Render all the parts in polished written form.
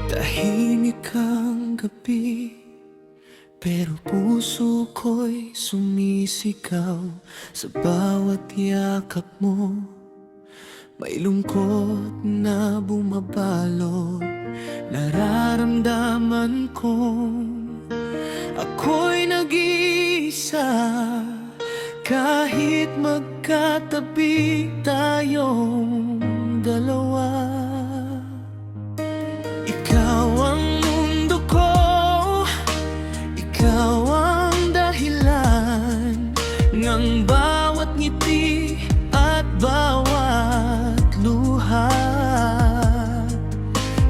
Tahimik ang gabi, pero puso ko'y sumisigaw. Sa bawat yakap mo, may lungkot na bumabalot. Nararamdaman kong ako'y nag-iisa, kahit magkatabi tayong dalawa. Ikaw ang mundo ko, ikaw ang dahilan ng bawat ngiti at bawat luha.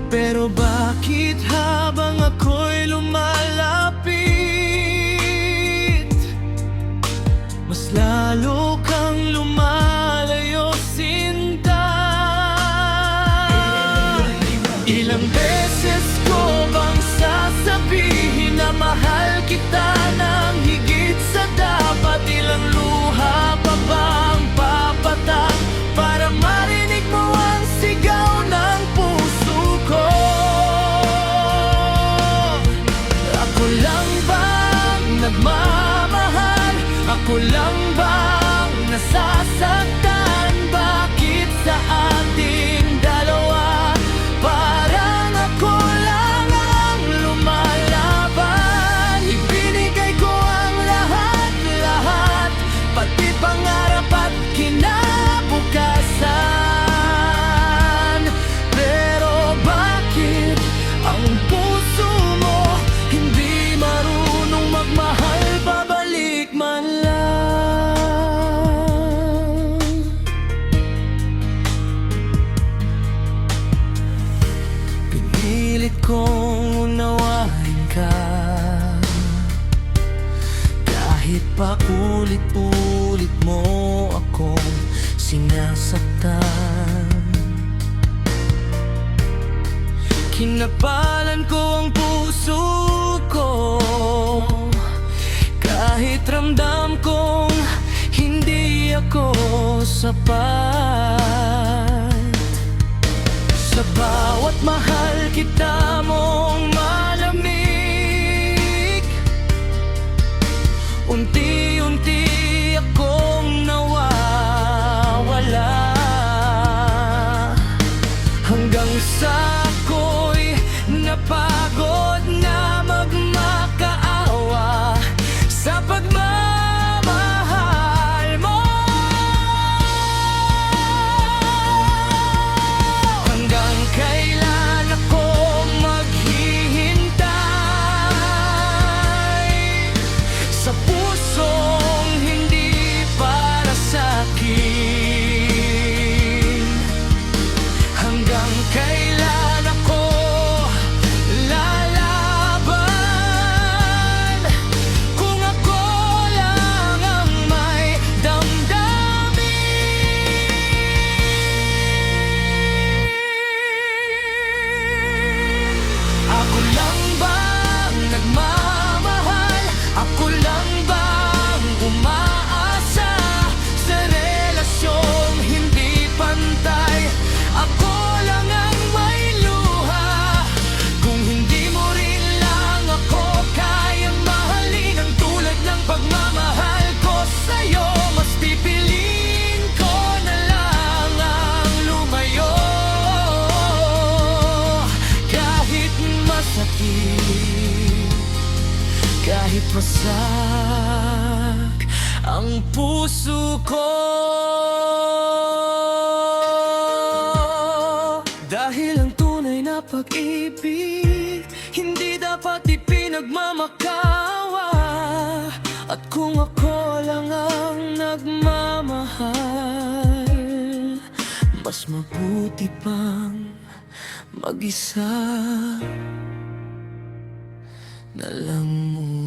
Pero bakit habang ako'y lumalapit, mas lalo kang lumalayo, sinta? Ilang beses ko bang sasabihin na mahal kita ng higit sa dapat? Ilang luha pa bang papatang para marinig mo ang sigaw ng puso ko? Ako lang bang nagmamahal? Ako lang bang nasasaktan? Bakit sa ating dalawa parang ako lang ang lumalaban? Ibinigay ko ang lahat-lahat, pati pangarap at kinabukasan. Pero bakit ang puso mo hindi marunong magmahal? Babalik man lang. Pinilit kong unawain ka, kahit pa ulit-ulit mo akong sinasaktan. Kinapalan ko ang puso ko, kahit ramdam kong hindi ako sapat. Sa bawat mahal kita mong malamig, unti-unti akong nawawala, hanggang sa ako'y napagod na magmakaawa sa pagmamahal mo. Hanggang kailan ako maghihintay sa pusong hindi para sa'kin? Hanggang kailan ako lalaban kung ako lang ang may damdamin? Ako lang bang nagmamahal? Ako lang bang umaasa sa relasyong hindi pantay? Ako lang ang may luha, kung hindi mo rin lang ako kayang mahalin ang tulad ng pagmamahal ko sa'yo. Mas pipiliin ko na lang ang lumayo, kahit masakit, kahit wasak ang puso ko. Dahil ang tunay na pag-ibig hindi dapat ipinagmamakawa. At kung ako lang ang nagmamahal, mas mabuti pang mag-isa na lang muna.